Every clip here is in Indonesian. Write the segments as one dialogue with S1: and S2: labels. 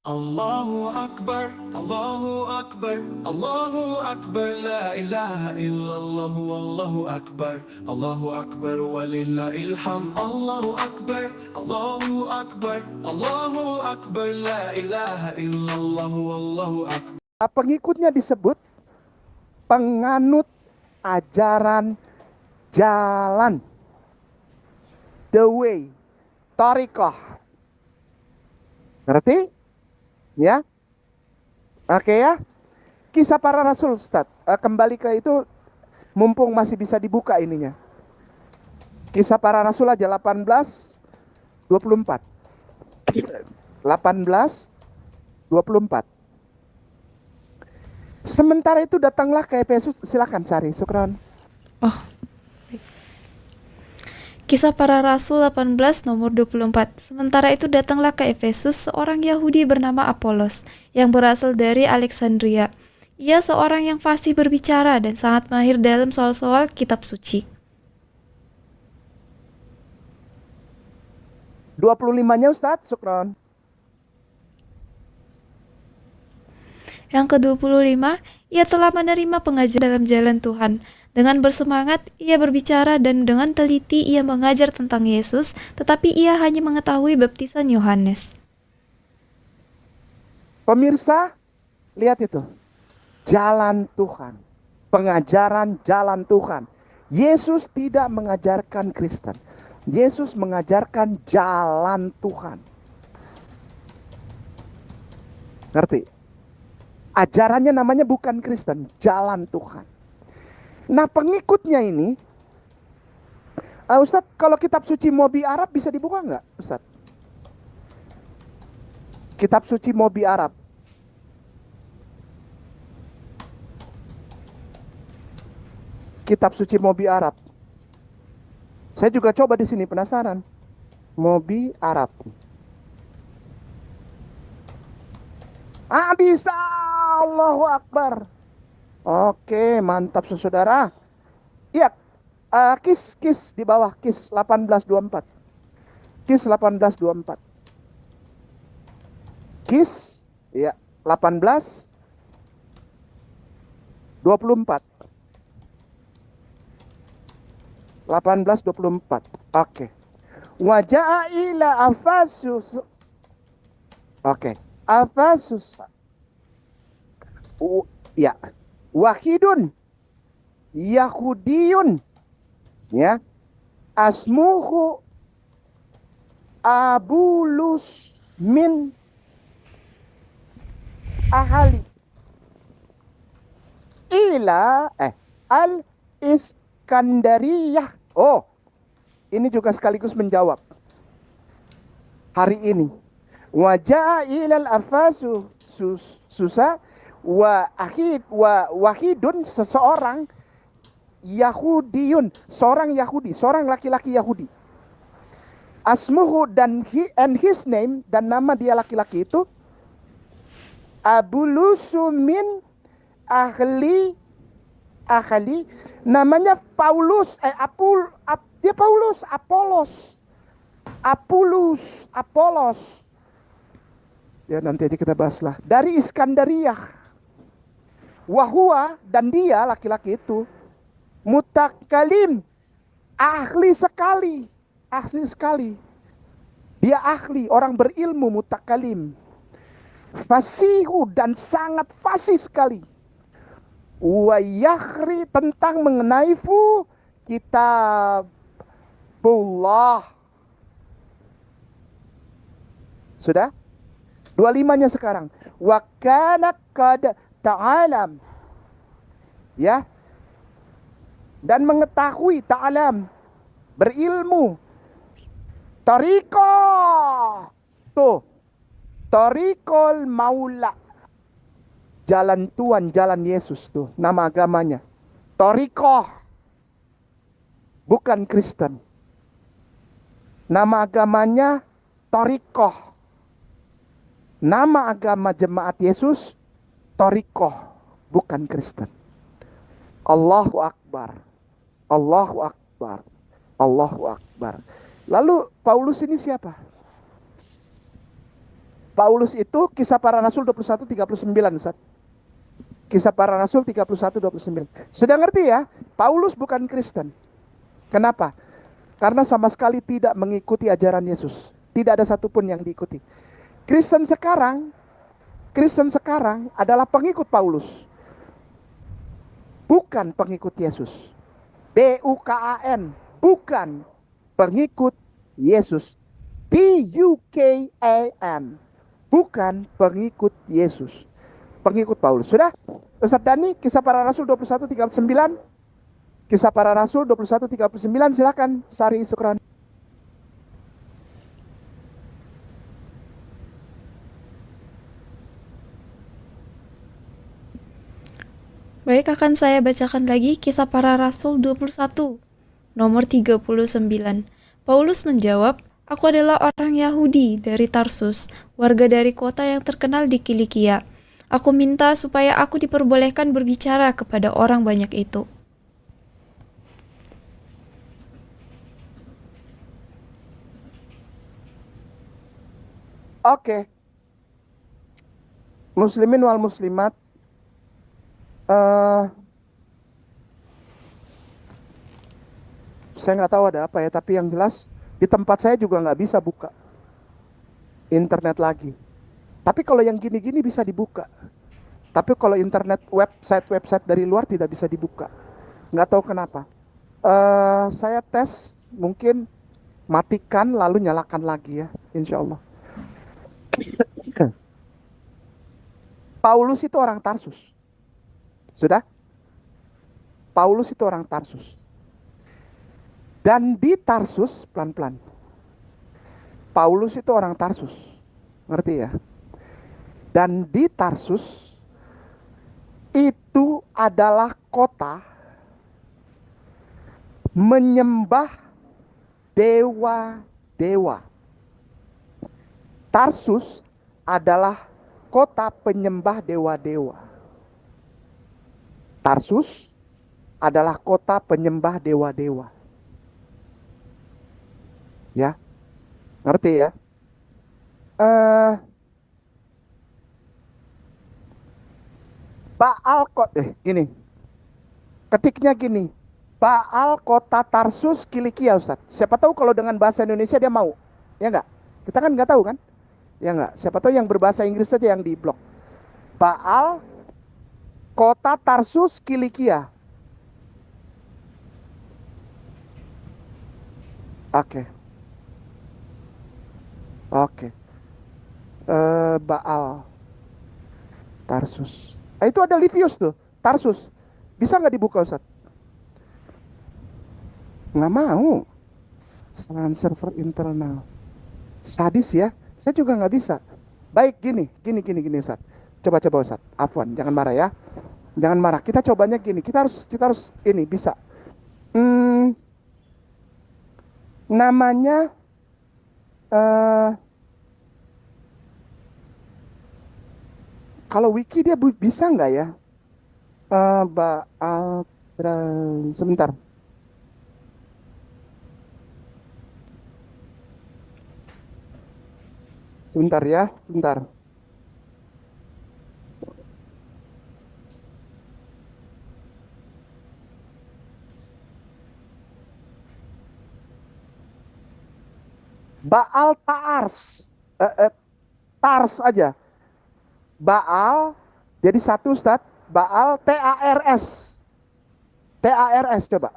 S1: Allahu Akbar, Allahu Akbar, Allahu Akbar, la ilaha illallah, Wallahu Akbar, Allahu Akbar, walillahil hamd, Allahu Akbar, Allahu Akbar, Allahu Akbar, la ilaha illallah, Wallahu Akbar.
S2: Pengikutnya disebut penganut ajaran jalan, the way, thariqah. Ngerti? Ya, oke ya. Kisah para Rasul, Ustaz. Kembali ke itu, mumpung masih bisa dibuka ininya. Kisah para Rasul aja 18:24. 18:24. Sementara itu datanglah ke Efesus. Silakan cari, Sukron.
S3: Oh, Kisah Para Rasul 18 nomor 24. Sementara itu datanglah ke Efesus seorang Yahudi bernama Apolos yang berasal dari Alexandria. Ia seorang yang fasih berbicara dan sangat mahir dalam soal-soal kitab suci.
S2: 25-nya Ustaz, Sukron.
S3: Yang ke-25, ia telah menerima pengajaran dalam jalan Tuhan. Dengan bersemangat, ia berbicara dan dengan teliti ia mengajar tentang Yesus, tetapi ia hanya mengetahui baptisan Yohanes.
S2: Pemirsa, lihat itu. Jalan Tuhan. Pengajaran jalan Tuhan. Yesus tidak mengajarkan Kristen. Yesus mengajarkan jalan Tuhan. Ngerti? Ajarannya namanya bukan Kristen, jalan Tuhan. Nah, pengikutnya ini, Ustadz, kalau kitab suci Mobi Arab bisa dibuka nggak, Ustadz? Kitab suci Mobi Arab. Kitab suci Mobi Arab. Saya juga coba di sini, penasaran. Mobi Arab. Bisa, Allahu Akbar. Oke, mantap saudara. Iya, kis di bawah, kis 18:24. Kis 18:24. Kis, ya, 18:24. 18:24. Oke. Waja'a ila Afasus. Oke. Afasus. Ya. Wahidun Yahudiyun, ya, asmuhu Abulus min ahali ila al Iskandariyah. Oh, ini juga sekaligus menjawab hari ini. Wajah ilal afasu susah wahidun, seseorang Yahudiyun, seorang Yahudi, seorang laki-laki Yahudi. Asmuhu and his name, dan nama dia laki-laki itu Abulusumin ahli, namanya Paulus, dia Paulus, Apolos. Ya, nanti aja kita bahaslah. Dari Iskandariah. Wahua, dan dia laki-laki itu mutakalim, ahli sekali. Dia ahli, orang berilmu, mutakalim. Fasihu, dan sangat fasih sekali. Wayakhri, tentang mengenai kitabullah. Sudah? 25-nya sekarang. Wa kana qad ta'alam, ya, dan mengetahui, ta'alam, berilmu, tariqah, tuh, tariqul maula, jalan Tuhan, jalan Yesus, tuh nama agamanya, tariqah, bukan Kristen, nama agamanya tariqah. Nama agama jemaat Yesus Thariqah, bukan Kristen. Allahu Akbar. Allahu Akbar. Allahu Akbar. Lalu Paulus ini siapa? Paulus itu Kisah Para Rasul 21:39, Ustaz. Kisah Para Rasul 31:29. Sudah ngerti ya? Paulus bukan Kristen. Kenapa? Karena sama sekali tidak mengikuti ajaran Yesus. Tidak ada satupun yang diikuti. Kristen sekarang adalah pengikut Paulus, bukan pengikut Yesus. BUKAN, bukan pengikut Yesus. BUKAN, bukan pengikut Yesus, pengikut Paulus. Sudah? Ustaz Dani, Kisah Para Rasul 21:39. Kisah Para Rasul 21:39, silakan Sari Sukron.
S3: Baik, akan saya bacakan lagi Kisah Para Rasul 21, nomor 39. Paulus menjawab, "Aku adalah orang Yahudi dari Tarsus, warga dari kota yang terkenal di Kilikia. Aku minta supaya aku diperbolehkan berbicara kepada orang banyak itu."
S2: Oke. Muslimin wal muslimat, saya nggak tahu ada apa ya, tapi yang jelas di tempat saya juga nggak bisa buka internet lagi. Tapi kalau yang gini-gini bisa dibuka. Tapi kalau internet website dari luar tidak bisa dibuka. Nggak tahu kenapa. Saya tes, mungkin matikan lalu nyalakan lagi ya, insya Allah. Paulus itu orang Tarsus. Sudah? Paulus itu orang Tarsus. Dan di Tarsus, pelan-pelan. Paulus itu orang Tarsus. Ngerti ya? Dan di Tarsus itu adalah kota menyembah dewa-dewa. Tarsus adalah kota penyembah dewa-dewa. Tarsus adalah kota penyembah dewa-dewa. Ya, ngerti ya? Gini. Ketiknya gini. Baal kota Tarsus Kilikia, Ustaz. Siapa tahu kalau dengan bahasa Indonesia dia mau. Ya enggak? Kita kan enggak tahu kan? Ya enggak? Siapa tahu yang berbahasa Inggris saja yang di blok. Baal kota Tarsus Kilikia. Oke. Baal Tarsus. Itu ada Livius tuh, Tarsus. Bisa nggak dibuka, Ustaz? Nggak mau. Serangan server internal. Sadis ya. Saya juga nggak bisa. Baik, gini Ustaz. Coba Ustaz. Afwan, jangan marah ya. Jangan marah. Kita cobanya gini. Kita harus ini bisa. Namanya kalau wiki dia bisa nggak ya? Sebentar. Sebentar ya, sebentar. Baal Tars, Tars aja. Baal jadi satu, Ustaz. Baal TARS. TARS coba.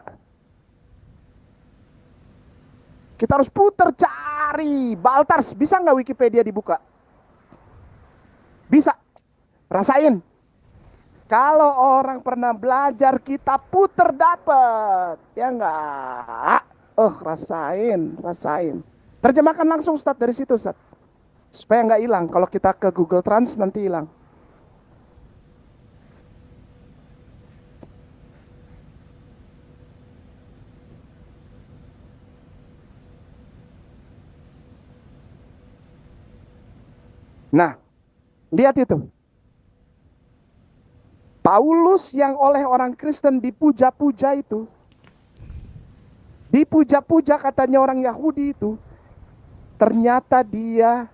S2: Kita harus putar cari Baal Tars. Bisa nggak Wikipedia dibuka? Bisa. Rasain. Kalau orang pernah belajar kita putar dapat. Ya nggak? Rasain. Terjemahkan langsung, Ustaz, dari situ, Ustaz. Supaya nggak hilang. Kalau kita ke Google Trans nanti hilang. Nah, lihat itu. Paulus yang oleh orang Kristen dipuja-puja itu. Dipuja-puja katanya orang Yahudi itu. Ternyata dia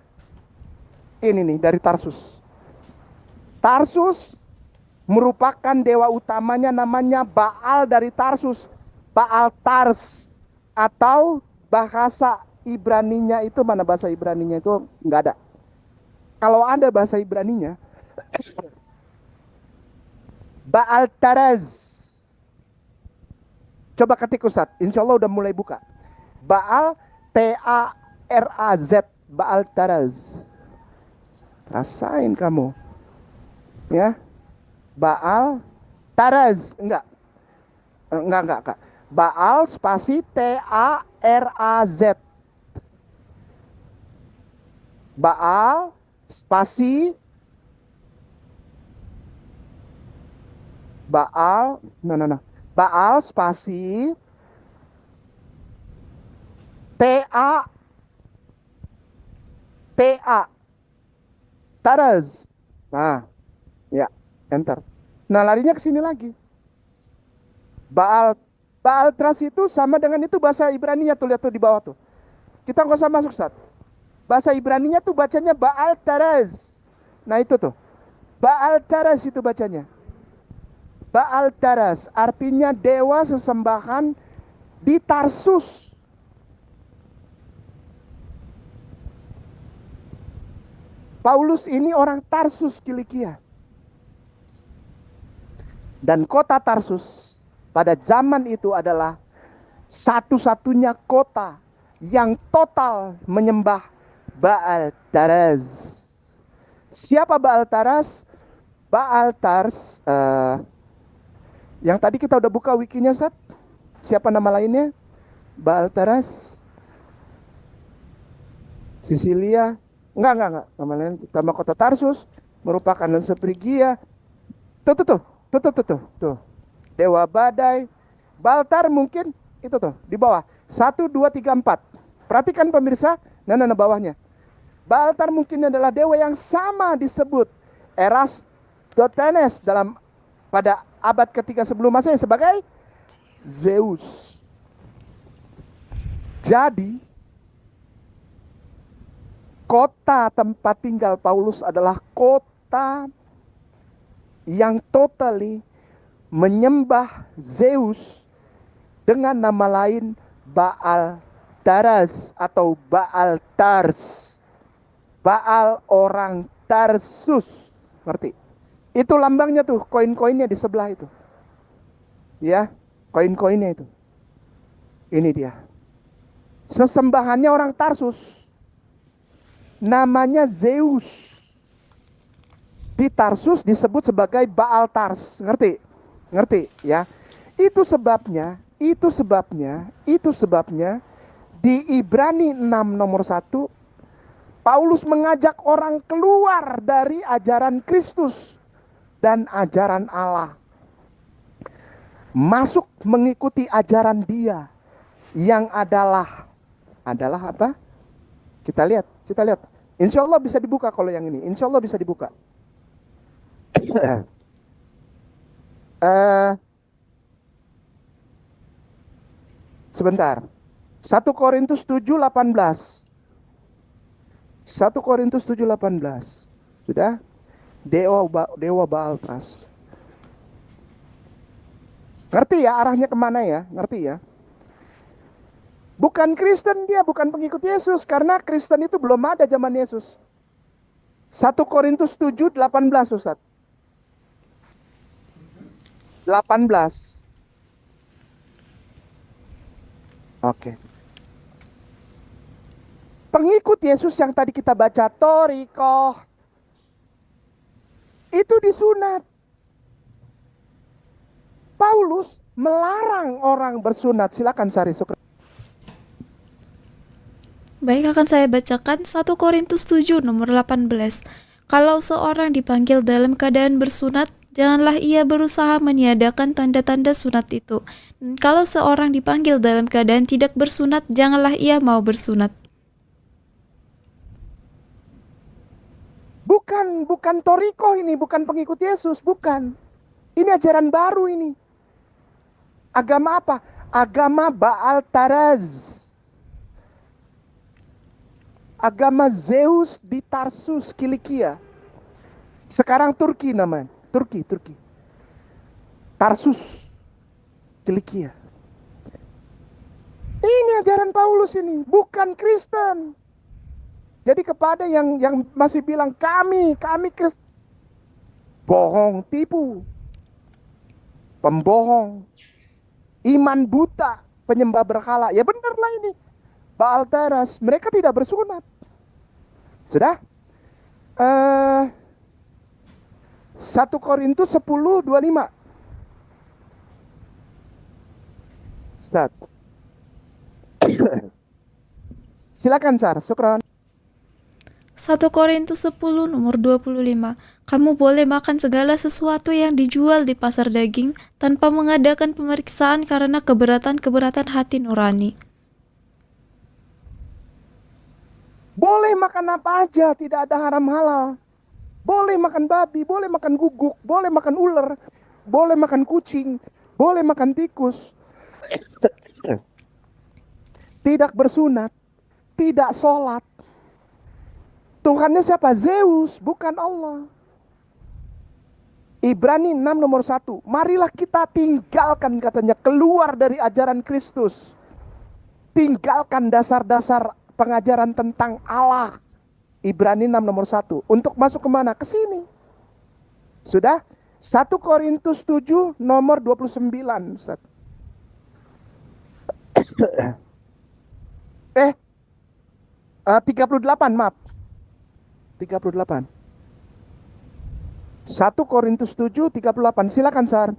S2: Ini nih dari Tarsus. Tarsus merupakan dewa utamanya namanya Baal dari Tarsus. Baal Tars. Atau bahasa Ibraninya itu, mana bahasa Ibraninya itu nggak ada. Kalau ada bahasa Ibraninya, Baal Taraz. Coba ketik Ustaz, insya Allah udah mulai buka. Baal Taraz, Baal Taraz. Rasain kamu, ya. Baal Taraz, enggak. Baal spasi Taraz. Baal spasi Baal, Baal spasi Ta Taraz. Nah, ya, enter. Nah, larinya ke sini lagi. Baal Tras itu sama dengan itu bahasa Ibraninya tuh, lihat tuh di bawah tuh. Kita nggak usah masuk Ustaz. Bahasa Ibraninya tuh bacanya Baal Taraz. Nah, itu tuh. Baal Taraz itu bacanya. Baal Taraz artinya dewa sesembahan di Tarsus. Paulus ini orang Tarsus Kilikia. Dan kota Tarsus pada zaman itu adalah satu-satunya kota yang total menyembah Baal Taraz. Siapa Baal Taraz? Baal Tars, yang tadi kita udah buka wikinya Ustaz. Siapa nama lainnya? Baal Taraz, Sisilia. Enggak. Nama lain, nama kota Tarsus merupakan lensa Frigia. Tuh. Dewa badai. Baltar mungkin itu tuh di bawah. 1, 2, 3, 4. Perhatikan pemirsa. Nah, bawahnya. Baltar mungkin adalah dewa yang sama disebut Eratosthenes pada abad ketiga sebelum Masehi sebagai Zeus. Jadi kota tempat tinggal Paulus adalah kota yang totally menyembah Zeus dengan nama lain Baal Taraz atau Baal Tars. Baal orang Tarsus. Ngerti? Itu lambangnya tuh, koin-koinnya di sebelah itu. Ya, koin-koinnya itu. Ini dia. Sesembahannya orang Tarsus. Namanya Zeus. Di Tarsus disebut sebagai Baal Tars. Ngerti ya? Itu sebabnya di Ibrani 6 nomor 1 Paulus mengajak orang keluar dari ajaran Kristus dan ajaran Allah, masuk mengikuti ajaran Dia yang adalah apa? Kita lihat. Insya Allah bisa dibuka kalau yang ini. Insya Allah bisa dibuka. Sebentar. 1 Korintus 7:18. 1 Korintus 7:18. Sudah? Dewa Baal Tras. Ngerti ya arahnya kemana ya? Ngerti ya? Bukan Kristen dia, bukan pengikut Yesus. Karena Kristen itu belum ada zaman Yesus. 1 Korintus 7:18 Ustaz. 18. Oke. Pengikut Yesus yang tadi kita baca Torikoh itu disunat. Paulus melarang orang bersunat. Silakan Sari Sukra.
S3: Baik, akan saya bacakan 1 Korintus 7 nomor 18. Kalau seorang dipanggil dalam keadaan bersunat, janganlah ia berusaha meniadakan tanda-tanda sunat itu. Dan kalau seorang dipanggil dalam keadaan tidak bersunat, janganlah ia mau bersunat.
S2: Bukan Toriko ini, bukan pengikut Yesus, bukan. Ini ajaran baru ini. Agama apa? Agama Baal Taraz. agama Zeus di Tarsus, Kilikia. Sekarang Turki namanya. Turki. Tarsus, Kilikia. Ini ajaran Paulus ini, bukan Kristen. Jadi kepada yang masih bilang kami Kristen, bohong, tipu, pembohong, iman buta, penyembah berhala. Ya benarlah ini. Baal teras, mereka tidak bersunat. Sudah? 1 Korintus 10:25. Start. Silakan Sar, syukran.
S3: 1 Korintus 10 nomor 25. Kamu boleh makan segala sesuatu yang dijual di pasar daging tanpa mengadakan pemeriksaan karena keberatan-keberatan hati nurani.
S2: Boleh makan apa aja, tidak ada haram halal. Boleh makan babi, boleh makan guguk, boleh makan ular, boleh makan kucing, boleh makan tikus. Tidak bersunat, tidak sholat. Tuhannya siapa? Zeus, bukan Allah. Ibrani 6 nomor 1. Marilah kita tinggalkan, katanya, keluar dari ajaran Kristus. Tinggalkan dasar-dasar pengajaran tentang Allah. Ibrani 6 nomor 1. Untuk masuk kemana? Ke sini. Sudah? 1 Korintus 7 nomor 29. 38, maaf. 38. 1 Korintus 7, 38. Silakan, Sar.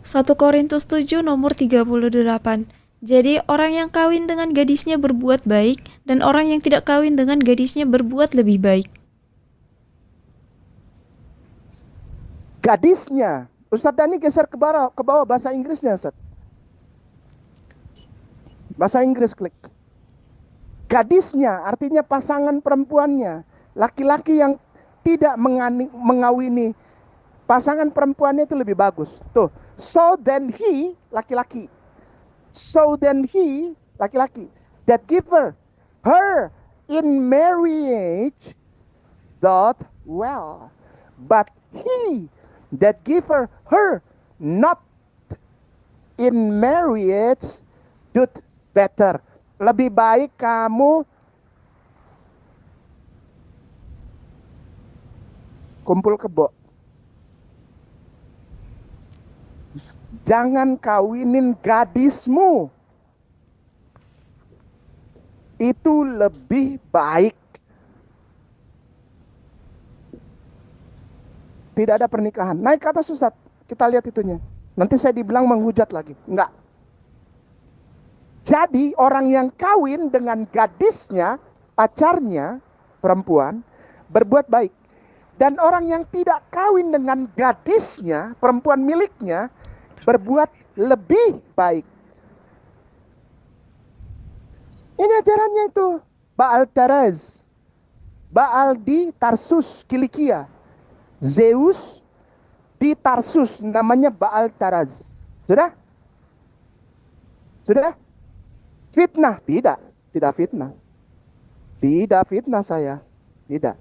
S3: Satu Korintus 7 nomor 38. Jadi orang yang kawin dengan gadisnya berbuat baik, dan orang yang tidak kawin dengan gadisnya berbuat lebih baik.
S2: Gadisnya. Ustadz Dani geser ke bawah bahasa Inggrisnya, Ustadz. Bahasa Inggris, klik. Gadisnya artinya pasangan perempuannya. Laki-laki yang tidak mengawini pasangan perempuannya itu lebih bagus. Tuh. So then he, laki-laki. So then he, laki-laki, that give her in marriage doth well. But he that give her not in marriage doth better. Lebih baik kamu kumpul kebo. Jangan kawinin gadismu. Itu lebih baik. Tidak ada pernikahan. Naik ke atas, Ustaz. Kita lihat itunya. Nanti saya dibilang menghujat lagi. Enggak. Jadi orang yang kawin dengan gadisnya, pacarnya, perempuan, berbuat baik. Dan orang yang tidak kawin dengan gadisnya, perempuan miliknya, berbuat lebih baik. Ini ajarannya itu. Baal Taraz. Baal di Tarsus, Kilikia. Zeus di Tarsus, namanya Baal Taraz. Sudah? Sudah? Fitnah? Tidak. Tidak fitnah. Tidak fitnah saya. Tidak.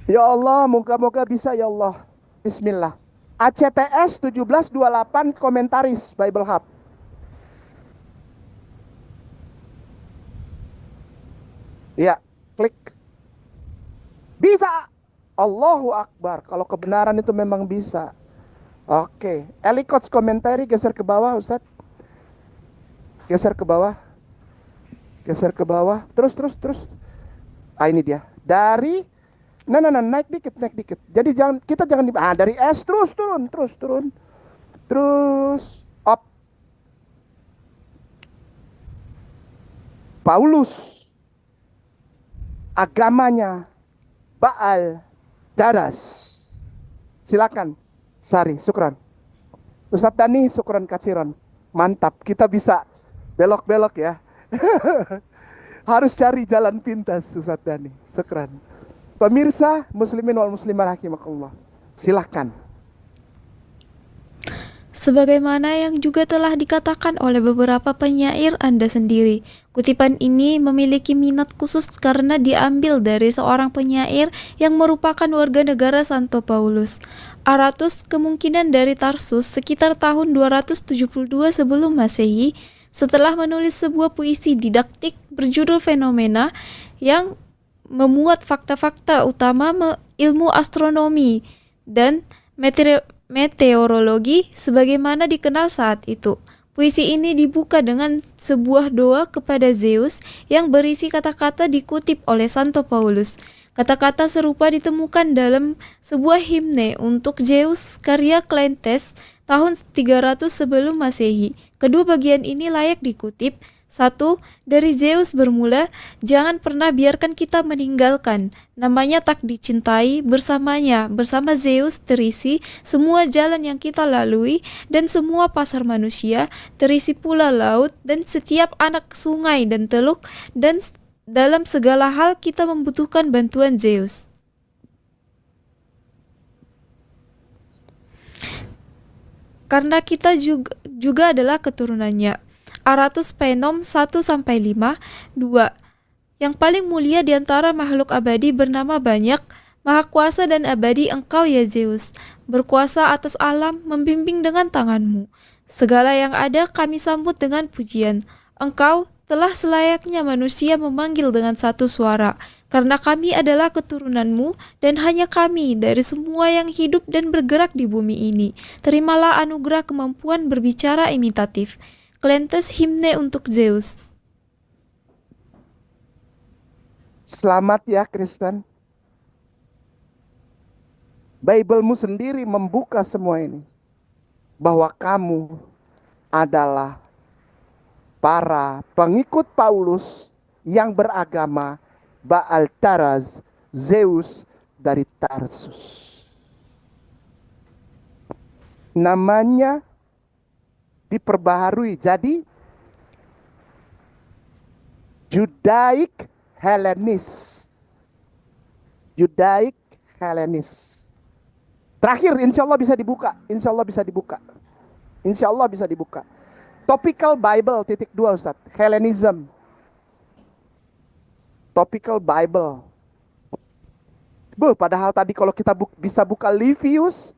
S2: Ya Allah, moga-moga bisa ya Allah. Bismillah. ACTS 1728 komentaris Bible Hub. Ya, klik. Bisa. Allahu Akbar. Kalau kebenaran itu memang bisa. Oke. Elikots komentari geser ke bawah, Ustaz. Geser ke bawah. Geser ke bawah. Terus. Ah, ini dia. Dari naik dikit. Jadi kita jangan dari S terus turun. Terus up. Paulus agamanya Baal Taraz. Silakan Sari, syukran. Ustadz Dani, syukran kaciran. Mantap, kita bisa belok-belok ya. Harus cari jalan pintas, Ustadz Dani. Syukran. Pemirsa muslimin wal muslimah rahimakumullah. Silakan.
S3: Sebagaimana yang juga telah dikatakan oleh beberapa penyair Anda sendiri, kutipan ini memiliki minat khusus karena diambil dari seorang penyair yang merupakan warga negara Santo Paulus. Aratus kemungkinan dari Tarsus sekitar tahun 272 sebelum Masehi, setelah menulis sebuah puisi didaktik berjudul Fenomena yang memuat fakta-fakta utama ilmu astronomi dan meteorologi sebagaimana dikenal saat itu. Puisi ini dibuka dengan sebuah doa kepada Zeus yang berisi kata-kata dikutip oleh Santo Paulus. Kata-kata serupa ditemukan dalam sebuah himne untuk Zeus karya Cleanthes tahun 300 sebelum Masehi. Kedua bagian ini layak dikutip. 1. Dari Zeus bermula, jangan pernah biarkan kita meninggalkan. Namanya tak dicintai, bersamanya, bersama Zeus terisi semua jalan yang kita lalui dan semua pasar manusia, terisi pula laut dan setiap anak sungai dan teluk, dan dalam segala hal kita membutuhkan bantuan Zeus. Karena kita juga adalah keturunannya. Aratus Penom 1-5. 2. Yang paling mulia di antara makhluk abadi bernama banyak, maha kuasa dan abadi engkau ya Zeus, berkuasa atas alam, membimbing dengan tanganmu. Segala yang ada kami sambut dengan pujian. Engkau telah selayaknya manusia memanggil dengan satu suara, karena kami adalah keturunanmu dan hanya kami dari semua yang hidup dan bergerak di bumi ini. Terimalah anugerah kemampuan berbicara imitatif. Cleanthes himne untuk Zeus.
S2: Selamat ya Kristen. Biblemu sendiri membuka semua ini. Bahwa kamu adalah para pengikut Paulus yang beragama Baal Taraz, Zeus dari Tarsus. Namanya diperbaharui jadi Judaic Hellenis. Judaic Hellenis. Terakhir insya Allah bisa dibuka. Insya Allah bisa dibuka. Insya Allah bisa dibuka. Topical Bible .2 Ustaz. Hellenism. Topical Bible. Padahal tadi kalau kita bisa buka Livius